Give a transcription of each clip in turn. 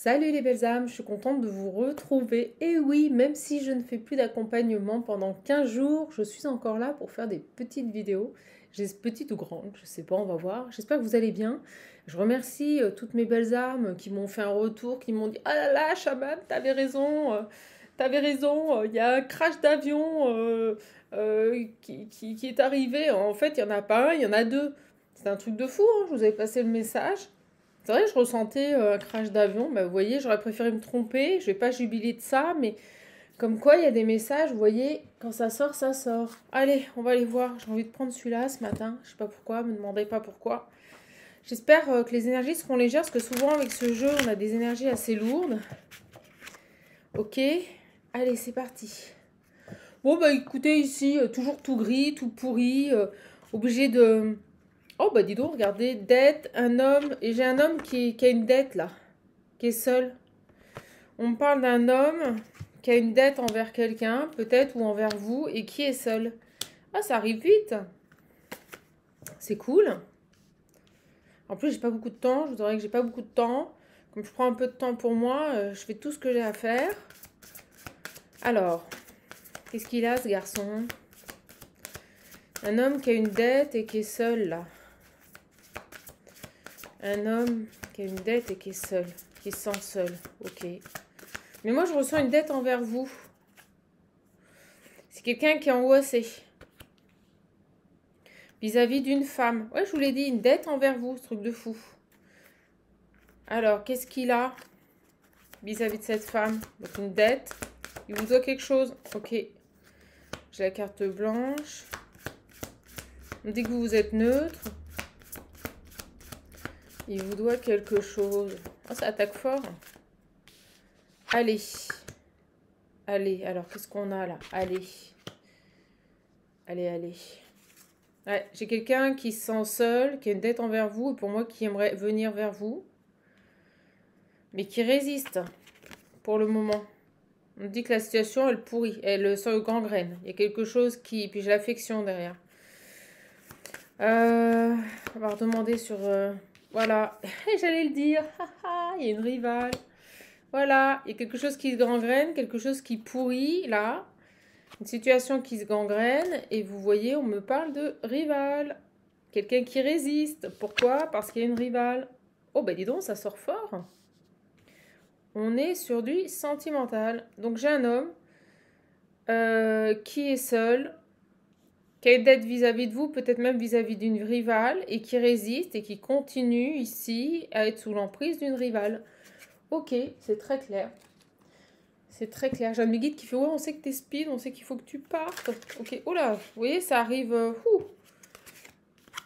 Salut les belles âmes, je suis contente de vous retrouver. Et oui, même si je ne fais plus d'accompagnement pendant 15 jours, je suis encore là pour faire des petites vidéos. Petites ou grandes, je sais pas, on va voir. J'espère que vous allez bien. Je remercie toutes mes belles âmes qui m'ont fait un retour, qui m'ont dit: Ah là là, chaman, t'avais raison, il y a un crash d'avion qui est arrivé. En fait, il n'y en a pas un, il y en a deux. C'est un truc de fou, hein, je vous avais passé le message. C'est vrai, je ressentais un crash d'avion. Bah, vous voyez, j'aurais préféré me tromper. Je vais pas jubiler de ça, mais comme quoi, il y a des messages, vous voyez, quand ça sort, ça sort. Allez, on va aller voir. J'ai envie de prendre celui-là ce matin. Je sais pas pourquoi, me demandez pas pourquoi. J'espère que les énergies seront légères, parce que souvent, avec ce jeu, on a des énergies assez lourdes. Ok, allez, c'est parti. Bon, bah écoutez, ici, toujours tout gris, tout pourri, obligé de... Oh, bah dis donc, regardez, dette, un homme, et j'ai un homme qui a une dette, là, qui est seul. On me parle d'un homme qui a une dette envers quelqu'un, peut-être, ou envers vous, et qui est seul. Ah, ça arrive vite. C'est cool. En plus, j'ai pas beaucoup de temps. Je vous dirais que j'ai pas beaucoup de temps. Comme je prends un peu de temps pour moi, je fais tout ce que j'ai à faire. Alors, qu'est-ce qu'il a, ce garçon? Un homme qui a une dette et qui est seul, là. Un homme qui a une dette et qui est seul. Qui se sent seul. Ok. Mais moi, je ressens une dette envers vous. C'est quelqu'un qui est angoissé. Vis-à-vis d'une femme. Ouais, je vous l'ai dit, une dette envers vous, ce truc de fou. Alors, qu'est-ce qu'il a vis-à-vis de cette femme? Donc, une dette. Il vous doit quelque chose. Ok. J'ai la carte blanche. On dit que vous êtes neutre. Il vous doit quelque chose. Oh, ça attaque fort. Allez. Allez, alors, qu'est-ce qu'on a là? Allez. Allez, allez. Ouais, j'ai quelqu'un qui se sent seul, qui a une dette envers vous, et pour moi, qui aimerait venir vers vous, mais qui résiste pour le moment. On dit que la situation, elle pourrit, elle se gangrène. Il y a quelque chose qui... Puis j'ai l'affection derrière. On va redemander sur... Voilà, j'allais le dire. Il y a une rivale. Voilà, il y a quelque chose qui se gangrène, quelque chose qui pourrit, là. Une situation qui se gangrène, et vous voyez, on me parle de rivale. Quelqu'un qui résiste. Pourquoi? Parce qu'il y a une rivale. Oh, ben dis donc, ça sort fort. On est sur du sentimental. Donc j'ai un homme qui est seul, qui a une dette vis-à-vis de vous, peut-être même vis-à-vis d'une rivale, et qui résiste et qui continue ici à être sous l'emprise d'une rivale. Ok, c'est très clair. C'est très clair. J'ai un de mes guides qui fait: ouais, on sait que t'es speed, on sait qu'il faut que tu partes. Ok, oh là, vous voyez, ça arrive...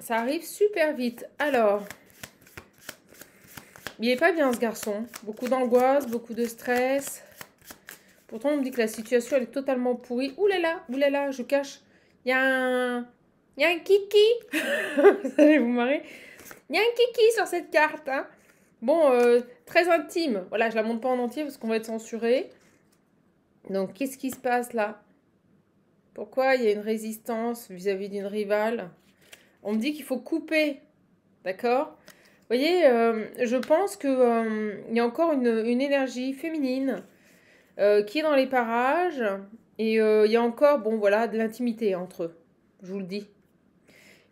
ça arrive super vite. Alors, il est pas bien ce garçon. Beaucoup d'angoisse, beaucoup de stress. Pourtant, on me dit que la situation, elle est totalement pourrie. Ouh là là, je cache. Il y a un... Il y a un kiki. Vous allez vous marrer. Il y a un kiki sur cette carte. Hein. Bon, très intime. Voilà, je la montre pas en entier parce qu'on va être censuré. Donc, qu'est-ce qui se passe là? Pourquoi il y a une résistance vis-à-vis d'une rivale? On me dit qu'il faut couper. D'accord? Vous voyez, je pense qu'il y a encore une énergie féminine qui est dans les parages. Et il y a encore, bon voilà, de l'intimité entre eux. Je vous le dis.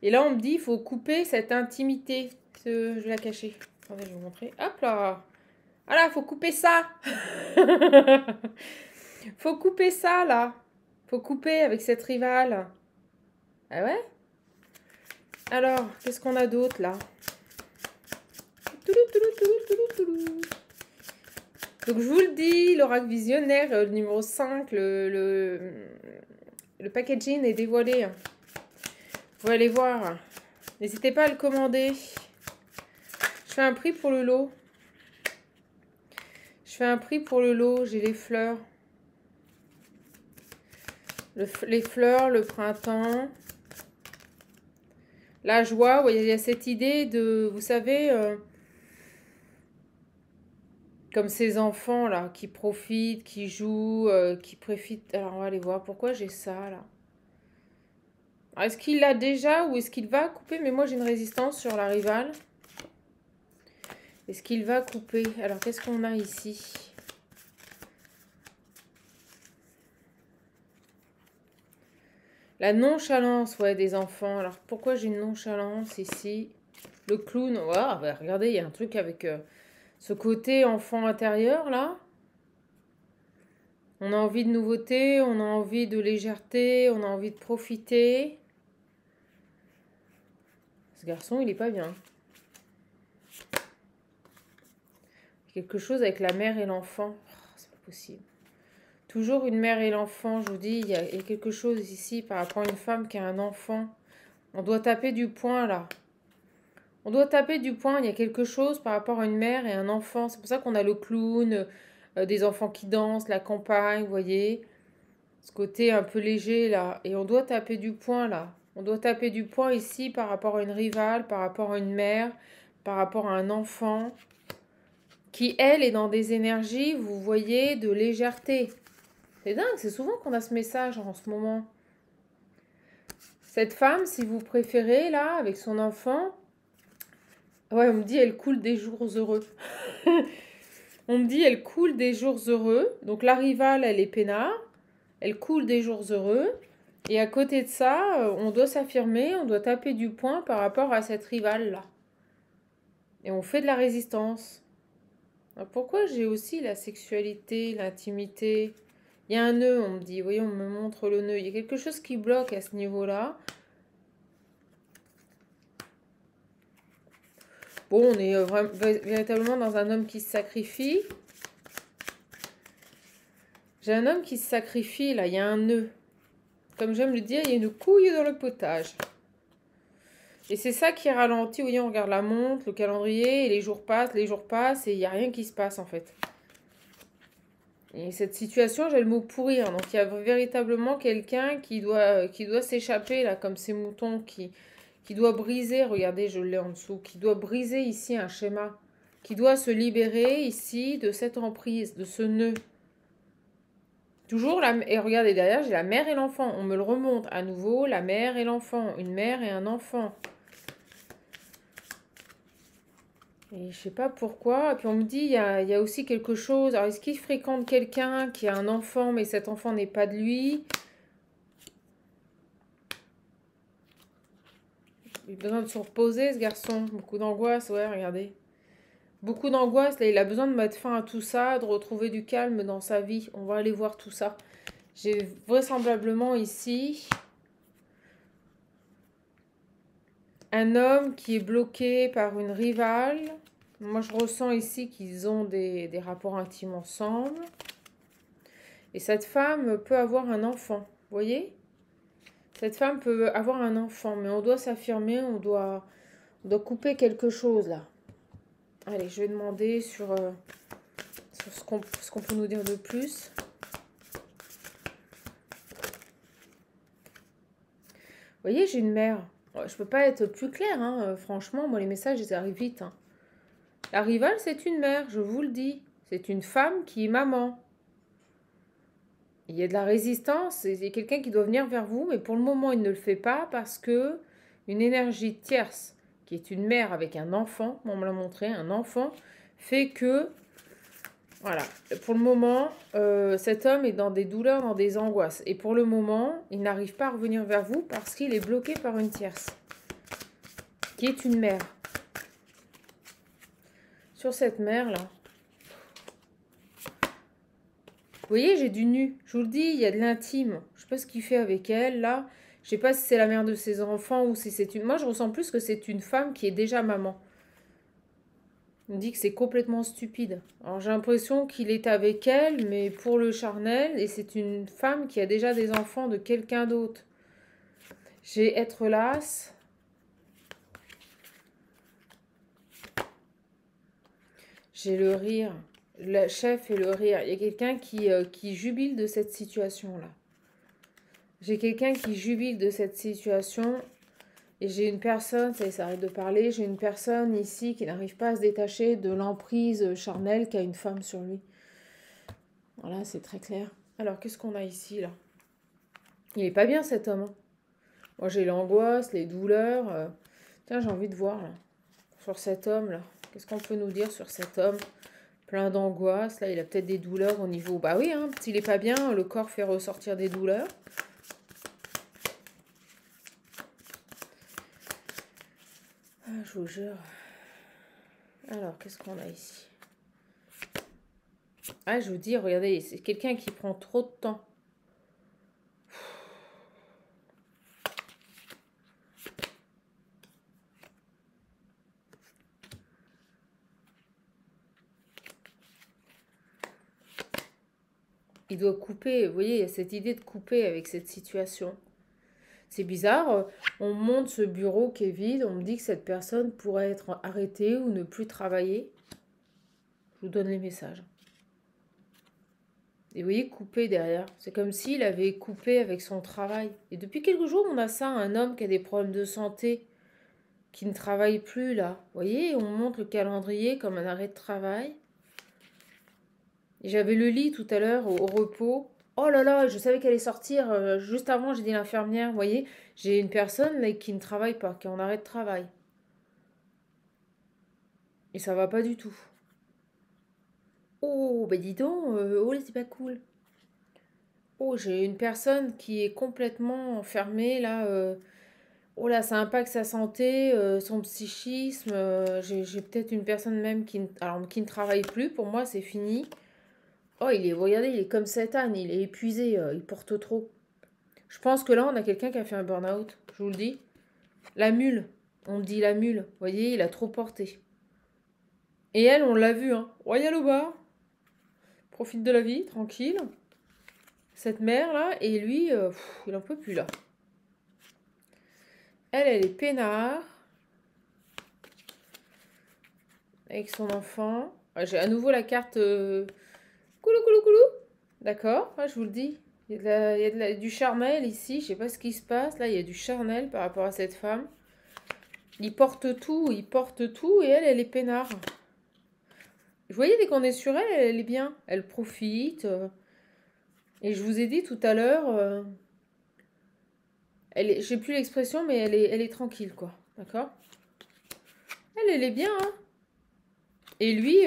Et là, on me dit, il faut couper cette intimité. Je vais la cacher. Attendez, je vais vous montrer. Hop là. Voilà, il faut couper ça. Faut couper ça, là. Faut couper avec cette rivale. Ah ouais? Alors, qu'est-ce qu'on a d'autre, là? Donc, je vous le dis, l'oracle visionnaire, le numéro 5, le packaging est dévoilé. Vous allez voir. N'hésitez pas à le commander. Je fais un prix pour le lot. Je fais un prix pour le lot. J'ai les fleurs. Les fleurs, le printemps. La joie. Vous voyez, il y a cette idée de, vous savez, comme ces enfants là, qui profitent, qui jouent, qui profitent. Alors, on va aller voir. Pourquoi j'ai ça là? Est-ce qu'il l'a déjà ou est-ce qu'il va couper? Mais moi, j'ai une résistance sur la rivale. Est-ce qu'il va couper? Alors, qu'est-ce qu'on a ici? La nonchalance, ouais, des enfants. Alors, pourquoi j'ai une nonchalance ici? Le clown, ouais, bah, regardez, il y a un truc avec ce côté enfant intérieur, là. On a envie de nouveauté, on a envie de légèreté, on a envie de profiter. Ce garçon, il est pas bien. Quelque chose avec la mère et l'enfant. Oh, c'est pas possible. Toujours une mère et l'enfant, je vous dis, il y a quelque chose ici par rapport à une femme qui a un enfant. On doit taper du poing, là. On doit taper du poing, il y a quelque chose par rapport à une mère et un enfant. C'est pour ça qu'on a le clown, des enfants qui dansent, la campagne, vous voyez. Ce côté un peu léger, là. Et on doit taper du poing, là. On doit taper du poing ici par rapport à une rivale, par rapport à une mère, par rapport à un enfant, qui, elle, est dans des énergies, vous voyez, de légèreté. C'est dingue, c'est souvent qu'on a ce message en ce moment. Cette femme, si vous préférez, là, avec son enfant, ouais, on me dit, elle coule des jours heureux. On me dit, elle coule des jours heureux. Donc la rivale, elle est peinard. Elle coule des jours heureux. Et à côté de ça, on doit s'affirmer, on doit taper du poing par rapport à cette rivale-là. Et on fait de la résistance. Alors pourquoi j'ai aussi la sexualité, l'intimité? Il y a un nœud, on me dit. Vous voyez, on me montre le nœud. Il y a quelque chose qui bloque à ce niveau-là. Bon, on est véritablement dans un homme qui se sacrifie. J'ai un homme qui se sacrifie, là. Il y a un nœud. Comme j'aime le dire, il y a une couille dans le potage. Et c'est ça qui ralentit. Vous voyez, on regarde la montre, le calendrier, et les jours passent, et il n'y a rien qui se passe, en fait. Et cette situation, j'ai le mot pourrir. Donc, il y a véritablement quelqu'un qui doit s'échapper, là, comme ces moutons, qui doit briser, regardez, je l'ai en dessous, qui doit briser ici un schéma, qui doit se libérer ici de cette emprise, de ce nœud. Toujours, et regardez, derrière, j'ai la mère et l'enfant. On me le remonte à nouveau, la mère et l'enfant. Une mère et un enfant. Et je sais pas pourquoi. Et puis on me dit, il y a aussi quelque chose. Alors, est-ce qu'il fréquente quelqu'un qui a un enfant, mais cet enfant n'est pas de lui? Il a besoin de se reposer, ce garçon. Beaucoup d'angoisse, ouais, regardez. Beaucoup d'angoisse, là, il a besoin de mettre fin à tout ça, de retrouver du calme dans sa vie. On va aller voir tout ça. J'ai vraisemblablement ici un homme qui est bloqué par une rivale. Moi, je ressens ici qu'ils ont des rapports intimes ensemble. Et cette femme peut avoir un enfant, vous voyez? Cette femme peut avoir un enfant, mais on doit s'affirmer, on doit couper quelque chose, là. Allez, je vais demander sur ce qu'on peut nous dire de plus. Vous voyez, j'ai une mère. Je peux pas être plus claire, hein. Franchement, moi, les messages, ils arrivent vite. Hein. La rivale, c'est une mère, je vous le dis. C'est une femme qui est maman. Il y a de la résistance, il y a quelqu'un qui doit venir vers vous, mais pour le moment, il ne le fait pas parce que une énergie tierce, qui est une mère avec un enfant, on me l'a montré, un enfant, fait que, voilà, pour le moment, cet homme est dans des douleurs, dans des angoisses. Et pour le moment, il n'arrive pas à revenir vers vous parce qu'il est bloqué par une tierce, qui est une mère. Sur cette mère-là, vous voyez, j'ai du nu. Je vous le dis, il y a de l'intime. Je ne sais pas ce qu'il fait avec elle, là. Je ne sais pas si c'est la mère de ses enfants ou si c'est une... Moi, je ressens plus que c'est une femme qui est déjà maman. On me dit que c'est complètement stupide. Alors, j'ai l'impression qu'il est avec elle, mais pour le charnel, et c'est une femme qui a déjà des enfants de quelqu'un d'autre. J'ai être lasse. J'ai le rire. Le chef et le rire. Il y a quelqu'un qui jubile de cette situation-là. J'ai quelqu'un qui jubile de cette situation. Et j'ai une personne, ça y est, ça arrête de parler, j'ai une personne ici qui n'arrive pas à se détacher de l'emprise charnelle qu'a une femme sur lui. Voilà, c'est très clair. Alors, qu'est-ce qu'on a ici, là? Il est pas bien, cet homme. Hein. Moi, j'ai l'angoisse, les douleurs. Tiens, j'ai envie de voir, là. Sur cet homme, là. Qu'est-ce qu'on peut nous dire sur cet homme? Plein d'angoisse. Là, il a peut-être des douleurs au niveau... Bah oui, hein, s'il n'est pas bien, le corps fait ressortir des douleurs. Ah, je vous jure. Alors, qu'est-ce qu'on a ici? Ah, je vous dis, regardez, c'est quelqu'un qui prend trop de temps. Il doit couper, vous voyez, il y a cette idée de couper avec cette situation. C'est bizarre, on monte ce bureau qui est vide, on me dit que cette personne pourrait être arrêtée ou ne plus travailler. Je vous donne les messages. Et vous voyez, couper derrière. C'est comme s'il avait coupé avec son travail. Et depuis quelques jours, on a ça, un homme qui a des problèmes de santé, qui ne travaille plus là. Vous voyez, on montre le calendrier comme un arrêt de travail. Et j'avais le lit tout à l'heure au repos. Oh là là, je savais qu'elle allait sortir. Juste avant, j'ai dit l'infirmière, vous voyez, j'ai une personne là, qui ne travaille pas, qui est en arrêt de travail. Et ça va pas du tout. Oh, bah dis donc, oh, c'est pas cool. Oh, j'ai une personne qui est complètement enfermée là. Oh là, ça impacte sa santé, son psychisme. J'ai peut-être une personne même alors, qui ne travaille plus. Pour moi, c'est fini. Oh, regardez, il est comme cet âne, il est épuisé, il porte trop. Je pense que là, on a quelqu'un qui a fait un burn-out, je vous le dis. La mule, on dit la mule. Vous voyez, il a trop porté. Et elle, on l'a vu, hein. Royal au bar. Profite de la vie, tranquille. Cette mère-là, et lui, il en peut plus, là. Elle est peinard. Avec son enfant. Ah, j'ai à nouveau la carte... Coulou, coulou, coulou. D'accord, je vous le dis. Il y a du charnel ici. Je sais pas ce qui se passe. Là, il y a du charnel par rapport à cette femme. Il porte tout. Et elle est peinard. Vous voyez, dès qu'on est sur elle, elle est bien. Elle profite. Et je vous ai dit tout à l'heure, je sais plus l'expression, mais elle est tranquille, quoi. D'accord? Elle est bien, hein. Et lui,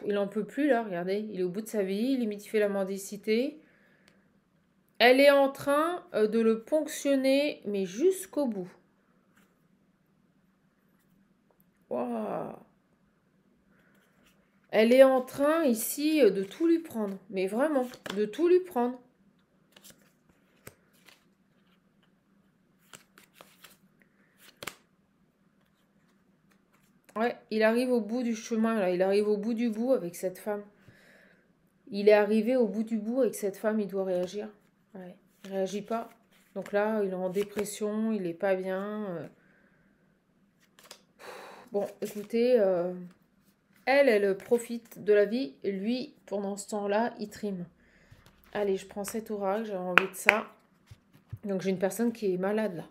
il en peut plus, là, regardez. Il est au bout de sa vie, limite il fait la mendicité. Elle est en train de le ponctionner, mais jusqu'au bout. Waouh! Elle est en train, ici, de tout lui prendre. Mais vraiment, de tout lui prendre. Ouais, il arrive au bout du chemin, là. Il arrive au bout du bout avec cette femme. Il est arrivé au bout du bout avec cette femme, il doit réagir. Ouais, il réagit pas. Donc là, il est en dépression, il est pas bien. Bon, écoutez, elle profite de la vie. Et lui, pendant ce temps-là, il trime. Allez, je prends cet oracle, j'ai envie de ça. Donc j'ai une personne qui est malade, là.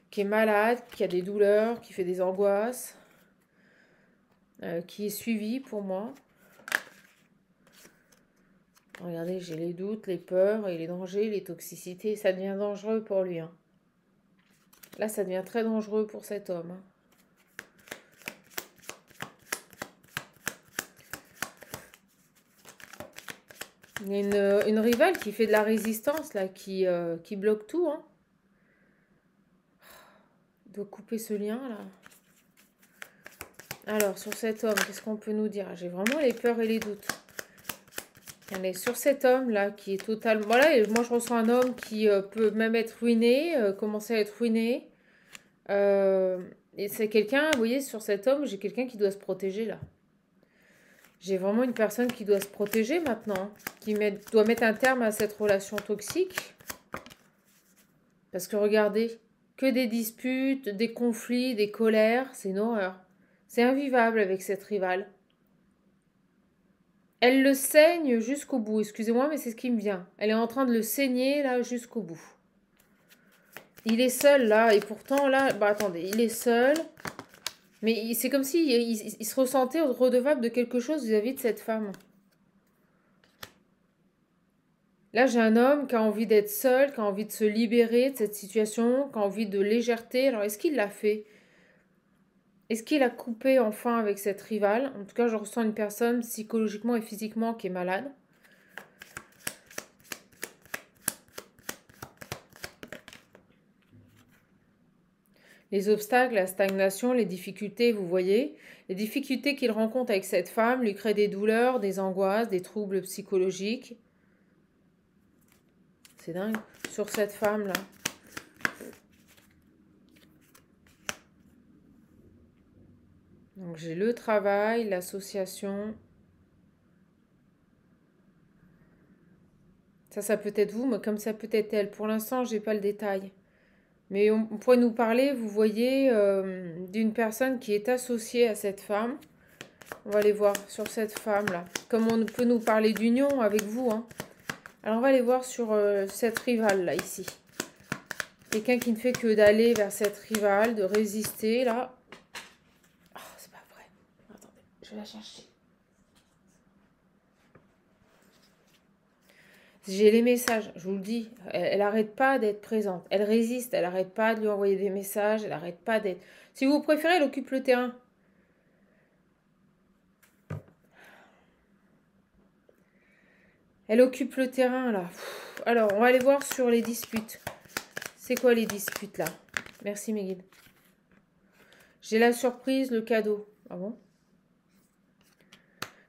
Qui est malade, qui a des douleurs, qui fait des angoisses. Qui est suivie pour moi. Regardez, j'ai les doutes, les peurs et les dangers, les toxicités. Ça devient dangereux pour lui. Hein. Là, ça devient très dangereux pour cet homme. Hein. Il y a une rivale qui fait de la résistance, là, qui bloque tout. Hein. Il doit couper ce lien, là. Alors, sur cet homme, qu'est-ce qu'on peut nous dire? J'ai vraiment les peurs et les doutes. Allez, sur cet homme-là, qui est totalement... Voilà, et moi, je ressens un homme qui peut même être ruiné, commencer à être ruiné. Et c'est quelqu'un, vous voyez, sur cet homme, j'ai quelqu'un qui doit se protéger, là. J'ai vraiment une personne qui doit se protéger maintenant, qui doit mettre un terme à cette relation toxique. Parce que regardez, que des disputes, des conflits, des colères, c'est une horreur. C'est invivable avec cette rivale. Elle le saigne jusqu'au bout, excusez-moi, mais c'est ce qui me vient. Elle est en train de le saigner, là, jusqu'au bout. Il est seul, là, et pourtant, là, bah attendez, il est seul... Mais c'est comme s'il il se ressentait redevable de quelque chose vis-à-vis de cette femme. Là, j'ai un homme qui a envie d'être seul, qui a envie de se libérer de cette situation, qui a envie de légèreté. Alors, est-ce qu'il l'a fait? Est-ce qu'il a coupé enfin avec cette rivale? En tout cas, je ressens une personne psychologiquement et physiquement qui est malade. Les obstacles, la stagnation, les difficultés, vous voyez, les difficultés qu'il rencontre avec cette femme lui créent des douleurs, des angoisses, des troubles psychologiques. C'est dingue. Sur cette femme-là. Donc j'ai le travail, l'association. Ça peut être vous, mais comme ça peut être elle. Pour l'instant, j'ai pas le détail. Mais on pourrait nous parler, vous voyez, d'une personne qui est associée à cette femme. On va aller voir sur cette femme-là. Comme on peut nous parler d'union avec vous. Hein. Alors on va aller voir sur cette rivale-là, ici. Quelqu'un qui ne fait que d'aller vers cette rivale, de résister, là. Oh, c'est pas vrai. Attendez, je vais la chercher. J'ai les messages, je vous le dis. Elle n'arrête pas d'être présente. Elle résiste, elle n'arrête pas de lui envoyer des messages, elle n'arrête pas d'être... Si vous préférez, elle occupe le terrain. Elle occupe le terrain, là. Alors, on va aller voir sur les disputes. C'est quoi les disputes, là? Merci, mes guides. J'ai la surprise, le cadeau. Ah bon?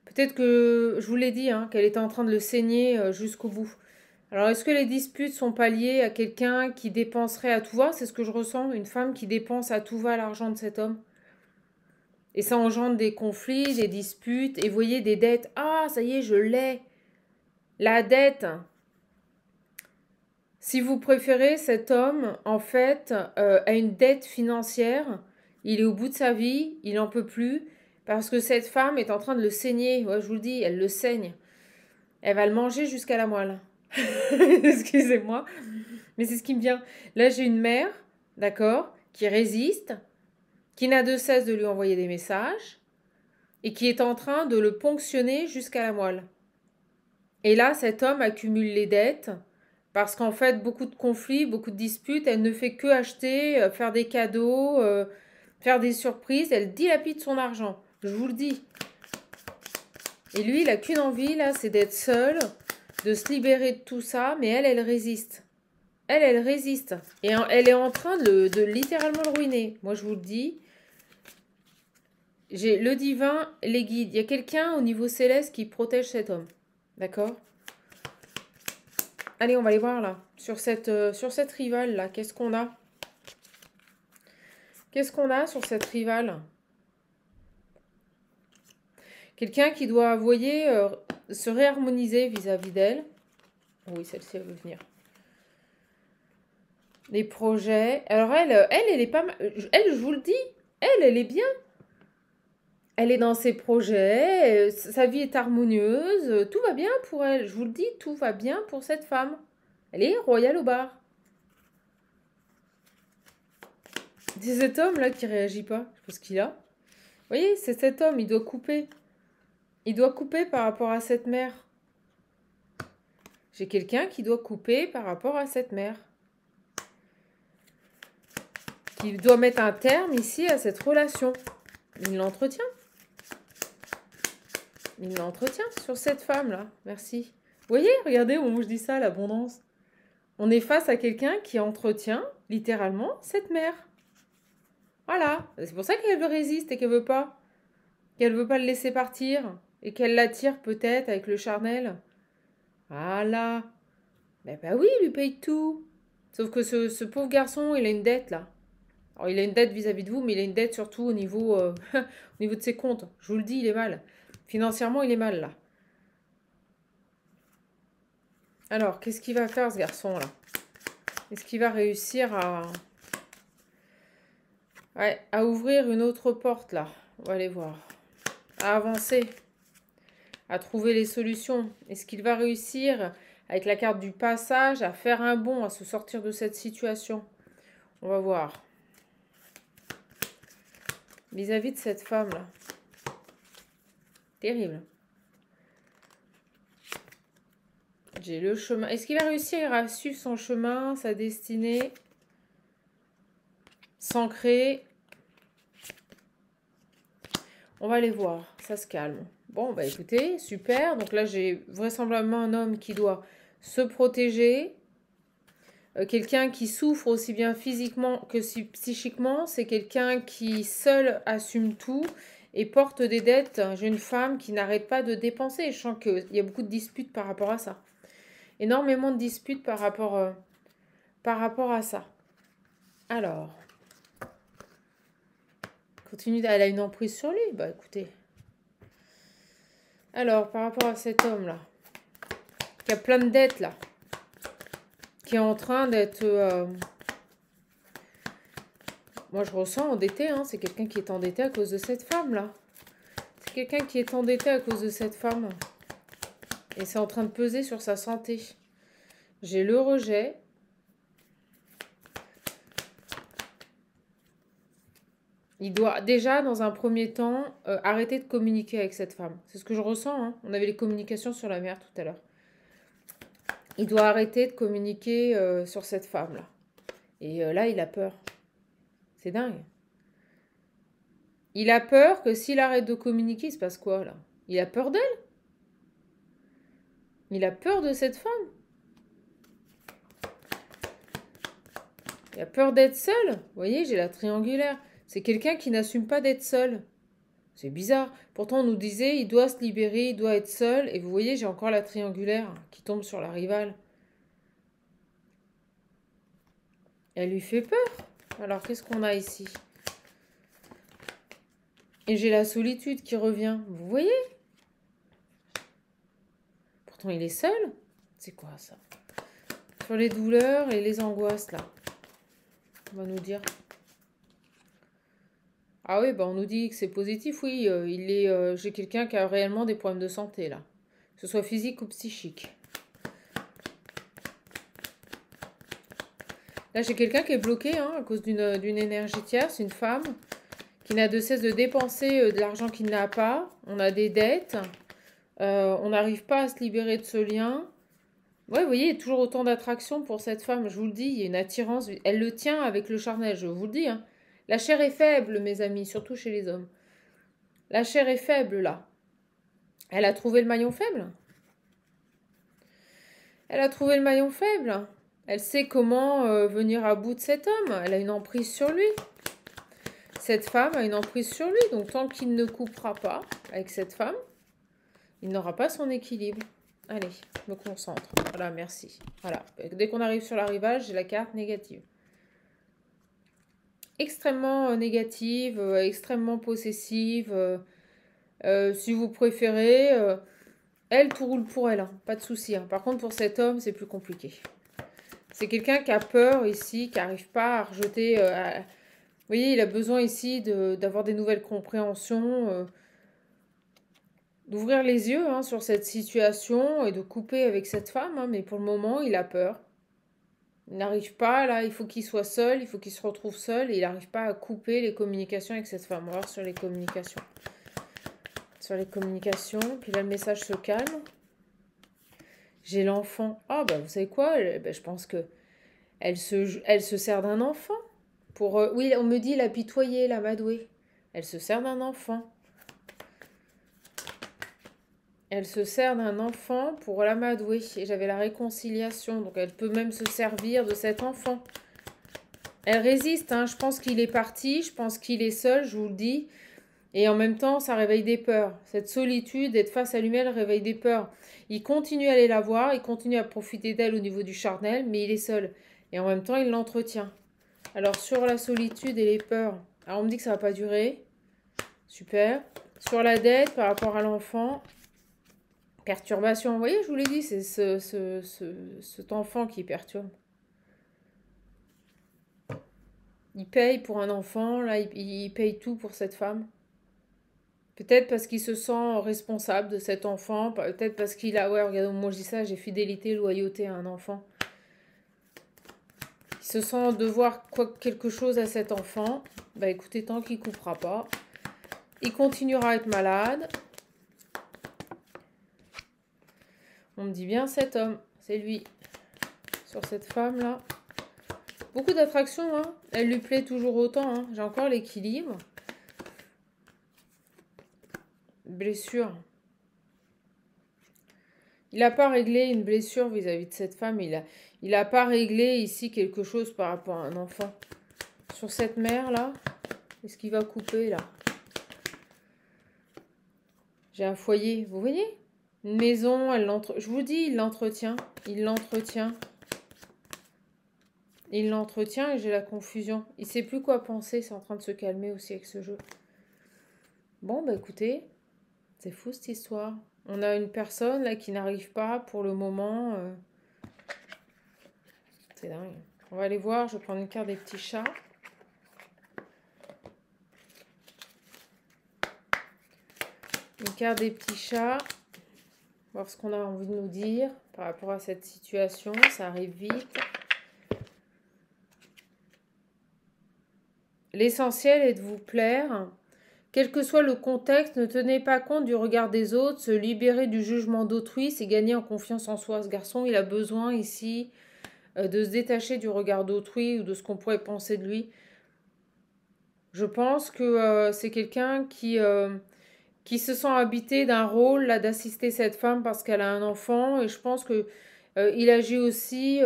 Peut-être que, je vous l'ai dit, hein, qu'elle était en train de le saigner jusqu'au bout. Alors, est-ce que les disputes sont pas liées à quelqu'un qui dépenserait à tout va? C'est ce que je ressens, une femme qui dépense à tout va l'argent de cet homme. Et ça engendre des conflits, des disputes, et vous voyez, des dettes. Ah, ça y est, je l'ai. La dette. Si vous préférez, cet homme, en fait, a une dette financière. Il est au bout de sa vie, il n'en peut plus, parce que cette femme est en train de le saigner. Ouais, je vous le dis, elle le saigne. Elle va le manger jusqu'à la moelle. Excusez-moi, mais c'est ce qui me vient. Là, j'ai une mère, d'accord, qui résiste, qui n'a de cesse de lui envoyer des messages, et qui est en train de le ponctionner jusqu'à la moelle. Et là, cet homme accumule les dettes, parce qu'en fait, beaucoup de conflits, beaucoup de disputes, elle ne fait que acheter, faire des cadeaux, faire des surprises, elle dilapide son argent. Je vous le dis. Et lui, il n'a qu'une envie, là, c'est d'être seul, de se libérer de tout ça, mais elle résiste. Elle résiste. Et elle est en train de littéralement le ruiner. Moi, je vous le dis. J'ai le divin, les guides. Il y a quelqu'un au niveau céleste qui protège cet homme. D'accord? Allez, on va aller voir là. Sur cette rivale là, qu'est-ce qu'on a? Qu'est-ce qu'on a sur cette rivale? Quelqu'un qui doit, vous voyez, se réharmoniser vis-à-vis d'elle. Oui, celle-ci, elle veut venir. Les projets. Alors elle est pas mal. Elle, je vous le dis, elle est bien. Elle est dans ses projets, sa vie est harmonieuse, tout va bien pour elle. Je vous le dis, tout va bien pour cette femme. Elle est royale au bar. C'est cet homme-là qui réagit pas. Je sais pas ce qu'il a. Vous voyez, c'est cet homme, il doit couper. Il doit couper par rapport à cette mère. J'ai quelqu'un qui doit couper par rapport à cette mère. Qui doit mettre un terme ici à cette relation. Il l'entretient. Il l'entretient sur cette femme-là. Merci. Vous voyez, regardez au moment où je dis ça, l'abondance. On est face à quelqu'un qui entretient, littéralement, cette mère. Voilà. C'est pour ça qu'elle résiste et qu'elle veut pas. Qu'elle veut pas le laisser partir. Et qu'elle l'attire peut-être avec le charnel. Voilà. Ben bah oui, il lui paye tout. Sauf que ce pauvre garçon, il a une dette, là. Alors, il a une dette vis-à-vis de vous, mais il a une dette surtout au niveau, au niveau de ses comptes. Je vous le dis, il est mal. Financièrement, il est mal, là. Alors, qu'est-ce qu'il va faire, ce garçon-là? Est-ce qu'il va réussir à ouvrir une autre porte, là? On va aller voir. À avancer. À trouver les solutions. Est-ce qu'il va réussir, avec la carte du passage, à faire un bond, à se sortir de cette situation? On va voir. Vis-à-vis de cette femme-là. Terrible. J'ai le chemin. Est-ce qu'il va réussir à suivre son chemin, sa destinée, s'ancrer? On va aller voir, ça se calme. Bon, bah écoutez, super. Donc là, j'ai vraisemblablement un homme qui doit se protéger. Quelqu'un qui souffre aussi bien physiquement que psychiquement. C'est quelqu'un qui seul assume tout et porte des dettes. J'ai une femme qui n'arrête pas de dépenser. Je sens qu'il y a beaucoup de disputes par rapport à ça. Énormément de disputes par rapport à ça. Alors, continue, elle a une emprise sur lui. Bah écoutez. Alors, par rapport à cet homme-là, qui a plein de dettes là, qui est en train d'être... moi, je ressens endetté, hein, c'est quelqu'un qui est endetté à cause de cette femme-là. C'est quelqu'un qui est endetté à cause de cette femme. Et c'est en train de peser sur sa santé. J'ai le rejet. Il doit déjà, dans un premier temps, arrêter de communiquer avec cette femme. C'est ce que je ressens. Hein. On avait les communications sur la mer tout à l'heure. Il doit arrêter de communiquer sur cette femme-là. Et là, il a peur. C'est dingue. Il a peur que s'il arrête de communiquer, il se passe quoi, là? Il a peur d'elle? Il a peur de cette femme? Il a peur d'être seul? Vous voyez, j'ai la triangulaire. C'est quelqu'un qui n'assume pas d'être seul. C'est bizarre. Pourtant, on nous disait, il doit se libérer, il doit être seul. Et vous voyez, j'ai encore la triangulaire qui tombe sur la rivale. Elle lui fait peur. Alors, qu'est-ce qu'on a ici? Et j'ai la solitude qui revient. Vous voyez? Pourtant, il est seul. C'est quoi, ça? Sur les douleurs et les angoisses, là. On va nous dire. Ah oui, bah on nous dit que c'est positif, oui. J'ai quelqu'un qui a réellement des problèmes de santé, là. Que ce soit physique ou psychique. Là, j'ai quelqu'un qui est bloqué hein, à cause d'une énergie tierce, une femme, qui n'a de cesse de dépenser de l'argent qu'il n'a pas. On a des dettes. On n'arrive pas à se libérer de ce lien. Ouais, vous voyez, il y a toujours autant d'attraction pour cette femme. Je vous le dis, il y a une attirance. Elle le tient avec le charnel, je vous le dis. Hein. La chair est faible, mes amis, surtout chez les hommes. La chair est faible, là. Elle a trouvé le maillon faible. Elle a trouvé le maillon faible. Elle sait comment venir à bout de cet homme. Elle a une emprise sur lui. Cette femme a une emprise sur lui. Donc, tant qu'il ne coupera pas avec cette femme, il n'aura pas son équilibre. Allez, je me concentre. Voilà, merci. Voilà. Dès qu'on arrive sur l'arrivage, j'ai la carte négative. Extrêmement négative, extrêmement possessive. Si vous préférez, elle, tout roule pour elle. Hein, pas de souci. Hein. Par contre, pour cet homme, c'est plus compliqué. C'est quelqu'un qui a peur ici, qui n'arrive pas à rejeter... vous voyez, il a besoin ici d'avoir des nouvelles compréhensions, d'ouvrir les yeux hein, sur cette situation et de couper avec cette femme. Hein, mais pour le moment, il a peur. Il n'arrive pas, là, il faut qu'il soit seul, il faut qu'il se retrouve seul et il n'arrive pas à couper les communications avec cette femme. On va voir sur les communications. Sur les communications, puis là, le message se calme. J'ai l'enfant. Ah, bah, vous savez quoi? Je pense que elle se sert d'un enfant. Oui, on me dit l'apitoyer, l'amadouer. Elle se sert d'un enfant. Elle se sert d'un enfant pour l'amadouer. Et j'avais la réconciliation. Donc elle peut même se servir de cet enfant. Elle résiste. Hein. Je pense qu'il est parti. Je pense qu'il est seul, je vous le dis. Et en même temps, ça réveille des peurs. Cette solitude, être face à lui-même, réveille des peurs. Il continue à aller la voir. Il continue à profiter d'elle au niveau du charnel. Mais il est seul. Et en même temps, il l'entretient. Alors, sur la solitude et les peurs. Alors, on me dit que ça ne va pas durer. Super. Sur la dette, par rapport à l'enfant... Perturbation, vous voyez, je vous l'ai dit, c'est cet enfant qui perturbe. Il paye pour un enfant, là, il paye tout pour cette femme. Peut-être parce qu'il se sent responsable de cet enfant, peut-être parce qu'il a... Ouais, regardez, moi je dis ça, j'ai fidélité, loyauté à un enfant. Il se sent devoir quelque chose à cet enfant. Bah écoutez, tant qu'il ne coupera pas, il continuera à être malade. On me dit bien cet homme, c'est lui. Sur cette femme-là. Beaucoup d'attraction, hein. Elle lui plaît toujours autant. Hein. J'ai encore l'équilibre. blessure. Il n'a pas réglé une blessure vis-à-vis de cette femme. Il a pas réglé ici quelque chose par rapport à un enfant. Sur cette mère-là, est-ce qu'il va couper, là? J'ai un foyer, vous voyez? Une maison, je vous dis, il l'entretient. Il l'entretient. Il l'entretient et j'ai la confusion. Il ne sait plus quoi penser. C'est en train de se calmer aussi avec ce jeu. Bon, bah écoutez, c'est fou cette histoire. On a une personne là qui n'arrive pas pour le moment. C'est dingue. On va aller voir. Je vais prendre une carte des petits chats. Une carte des petits chats. Voir ce qu'on a envie de nous dire par rapport à cette situation. Ça arrive vite. L'essentiel est de vous plaire. Quel que soit le contexte, ne tenez pas compte du regard des autres. Se libérer du jugement d'autrui, c'est gagner en confiance en soi. Ce garçon, il a besoin ici de se détacher du regard d'autrui ou de ce qu'on pourrait penser de lui. Je pense que c'est quelqu'un qui se sent habité d'un rôle là d'assister cette femme parce qu'elle a un enfant. Et je pense que il agit aussi,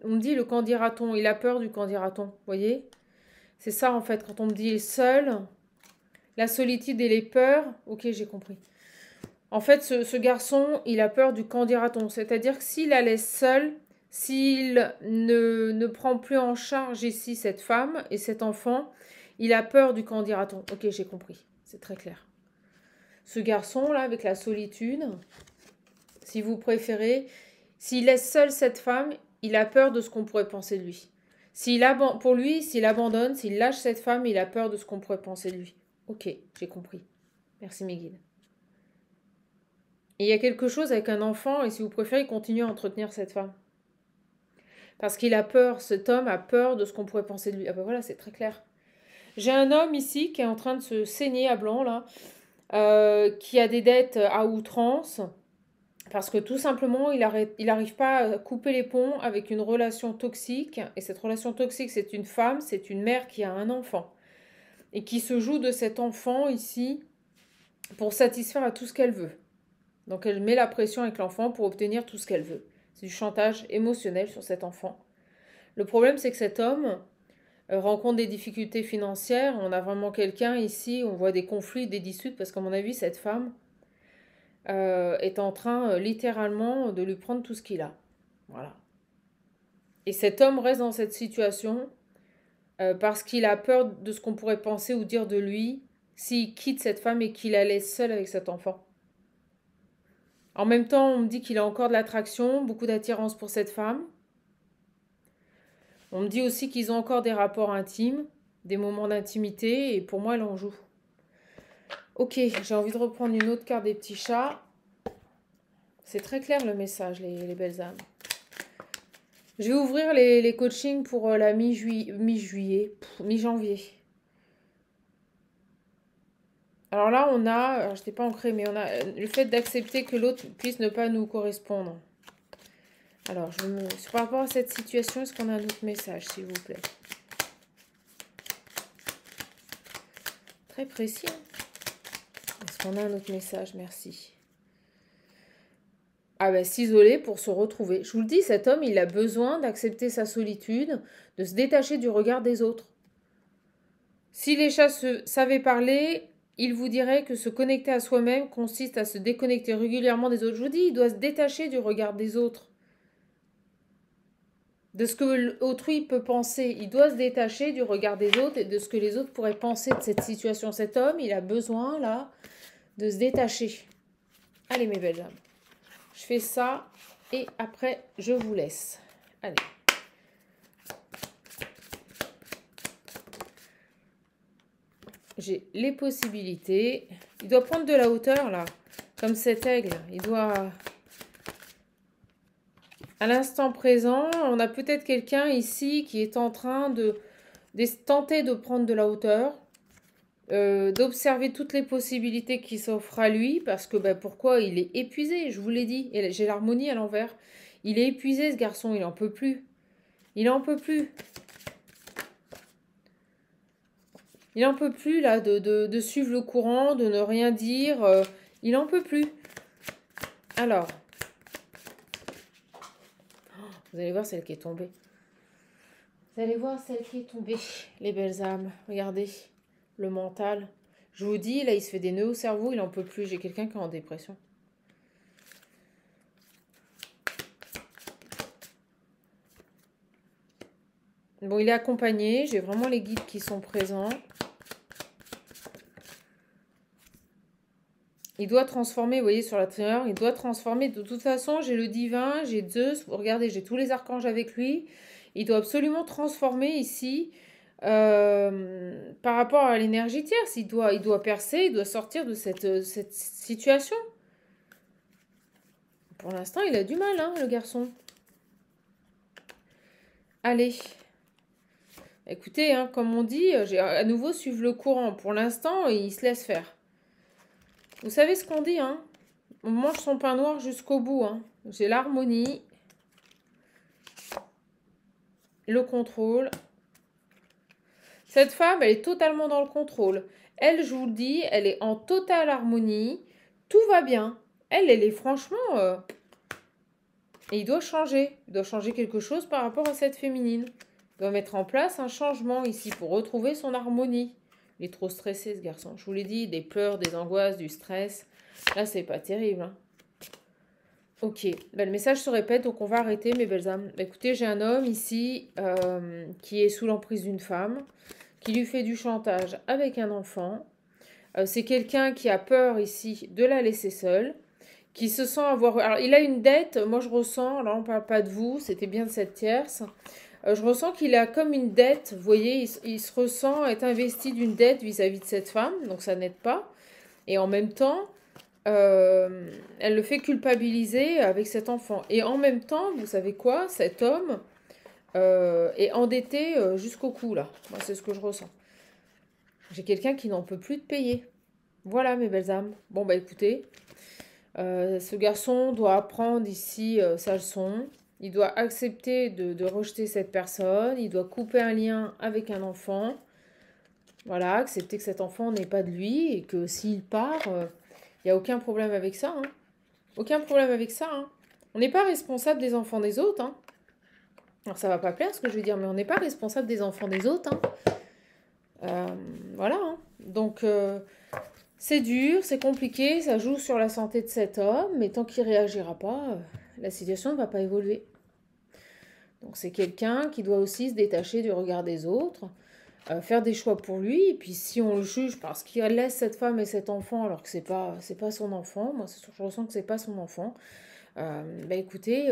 on me dit le qu'en dira-t-on. Il a peur du qu'en dira-t-on, vous voyez? C'est ça en fait, quand on me dit seul... La solitude et les peurs, ok, j'ai compris. En fait, ce garçon, il a peur du qu'en dira-t-on. C'est-à-dire que s'il la laisse seule, s'il ne prend plus en charge ici cette femme et cet enfant, il a peur du qu'en dira-t-on. Ok, j'ai compris, c'est très clair. Ce garçon-là, avec la solitude, si vous préférez, s'il laisse seule cette femme, il a peur de ce qu'on pourrait penser de lui. Pour lui, s'il abandonne, s'il lâche cette femme, il a peur de ce qu'on pourrait penser de lui. Ok, j'ai compris. Merci mes guides. Et il y a quelque chose avec un enfant, et si vous préférez, il continue à entretenir cette femme. Parce qu'il a peur, cet homme a peur de ce qu'on pourrait penser de lui. Ah ben voilà, c'est très clair. J'ai un homme ici qui est en train de se saigner à blanc, là, qui a des dettes à outrance, parce que tout simplement, il n'arrive pas à couper les ponts avec une relation toxique. Et cette relation toxique, c'est une femme, c'est une mère qui a un enfant. Et qui se joue de cet enfant ici pour satisfaire à tout ce qu'elle veut. Donc elle met la pression avec l'enfant pour obtenir tout ce qu'elle veut. C'est du chantage émotionnel sur cet enfant. Le problème, c'est que cet homme rencontre des difficultés financières. On a vraiment quelqu'un ici, on voit des conflits, des disputes, parce qu'à mon avis, cette femme est en train littéralement de lui prendre tout ce qu'il a. Voilà. Et cet homme reste dans cette situation parce qu'il a peur de ce qu'on pourrait penser ou dire de lui s'il quitte cette femme et qu'il la laisse seule avec cet enfant. En même temps, on me dit qu'il a encore de l'attraction, beaucoup d'attirance pour cette femme. On me dit aussi qu'ils ont encore des rapports intimes, des moments d'intimité, et pour moi, elle en joue. Ok, j'ai envie de reprendre une autre carte des petits chats. C'est très clair le message, les belles âmes. Je vais ouvrir les coachings pour la mi-juillet, mi-janvier. Alors là, on a, je n'ai pas ancré, mais on a le fait d'accepter que l'autre puisse ne pas nous correspondre. Alors, par rapport à cette situation, est-ce qu'on a un autre message, s'il vous plaît? Très précis. Est-ce qu'on a un autre message? Merci. Ah ben, s'isoler pour se retrouver. Je vous le dis, cet homme, il a besoin d'accepter sa solitude, de se détacher du regard des autres. Si les chats savaient parler, ils vous diraient que se connecter à soi-même consiste à se déconnecter régulièrement des autres. Je vous dis, il doit se détacher du regard des autres. De ce que autrui peut penser. Il doit se détacher du regard des autres et de ce que les autres pourraient penser de cette situation. Cet homme, il a besoin, là, de se détacher. Allez, mes belles âmes. Je fais ça et après, je vous laisse. Allez. J'ai les possibilités. Il doit prendre de la hauteur, là. Comme cet aigle. Il doit... À l'instant présent, on a peut-être quelqu'un ici qui est en train de tenter de prendre de la hauteur. D'observer toutes les possibilités qui s'offrent à lui, parce que pourquoi il est épuisé, je vous l'ai dit, et j'ai l'harmonie à l'envers. Il est épuisé ce garçon, il n'en peut plus. Il n'en peut plus. Il n'en peut plus là de suivre le courant, de ne rien dire. Il en peut plus. Alors, vous allez voir celle qui est tombée. Vous allez voir celle qui est tombée. Les belles âmes. Regardez. Le mental. Je vous dis, là, il se fait des nœuds au cerveau. Il en peut plus. J'ai quelqu'un qui est en dépression. Bon, il est accompagné. J'ai vraiment les guides qui sont présents. Il doit transformer, vous voyez, sur la trésor, il doit transformer. De toute façon, j'ai le divin, j'ai Zeus. Regardez, j'ai tous les archanges avec lui. Il doit absolument transformer ici par rapport à l'énergie tierce. Il doit percer, il doit sortir de cette situation. Pour l'instant, il a du mal, hein, le garçon. Allez. Écoutez, hein, comme on dit, j'ai à nouveau suivre le courant. Pour l'instant, il se laisse faire. Vous savez ce qu'on dit, hein? On mange son pain noir jusqu'au bout, hein. J'ai l'harmonie, le contrôle. Cette femme, elle est totalement dans le contrôle. Elle, je vous le dis, elle est en totale harmonie. Tout va bien. Elle est franchement... Et il doit changer. Il doit changer quelque chose par rapport à cette féminine. Il doit mettre en place un changement ici pour retrouver son harmonie. Il est trop stressé, ce garçon. Je vous l'ai dit, des peurs, des angoisses, du stress. Là, c'est pas terrible. Hein. Ok. Ben, le message se répète, donc on va arrêter, mes belles âmes. Ben, écoutez, j'ai un homme ici qui est sous l'emprise d'une femme, qui lui fait du chantage avec un enfant. C'est quelqu'un qui a peur ici de la laisser seule, qui se sent avoir... Alors, il a une dette, moi je ressens, alors on ne parle pas de vous, c'était bien de cette tierce. Je ressens qu'il a comme une dette, vous voyez, il se ressent être investi d'une dette vis-à-vis de cette femme, donc ça n'aide pas. Et en même temps, elle le fait culpabiliser avec cet enfant. Et en même temps, vous savez quoi, cet homme est endetté jusqu'au cou, là. Moi, c'est ce que je ressens. J'ai quelqu'un qui n'en peut plus de payer. Voilà, mes belles âmes. Bon, bah écoutez, ce garçon doit apprendre ici sa leçon. Il doit accepter de rejeter cette personne. Il doit couper un lien avec un enfant. Voilà, accepter que cet enfant n'est pas de lui et que s'il part, il n'y a aucun problème avec ça. Hein. Aucun problème avec ça. Hein. On n'est pas responsable des enfants des autres. Hein. Alors ça va pas plaire ce que je vais dire, mais on n'est pas responsable des enfants des autres. Hein. Voilà. Hein. Donc c'est dur, c'est compliqué, ça joue sur la santé de cet homme, mais tant qu'il réagira pas, la situation ne va pas évoluer. Donc c'est quelqu'un qui doit aussi se détacher du regard des autres, faire des choix pour lui, et puis si on le juge parce qu'il laisse cette femme et cet enfant alors que c'est pas son enfant, moi je ressens que c'est pas son enfant, bah écoutez,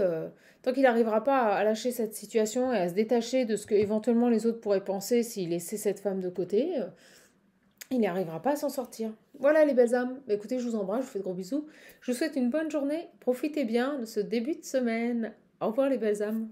tant qu'il n'arrivera pas à lâcher cette situation et à se détacher de ce que éventuellement les autres pourraient penser s'il laissait cette femme de côté, il n'arrivera pas à s'en sortir. Voilà les belles âmes. Bah, écoutez, je vous embrasse, je vous fais de gros bisous. Je vous souhaite une bonne journée. Profitez bien de ce début de semaine. Au revoir les belles âmes.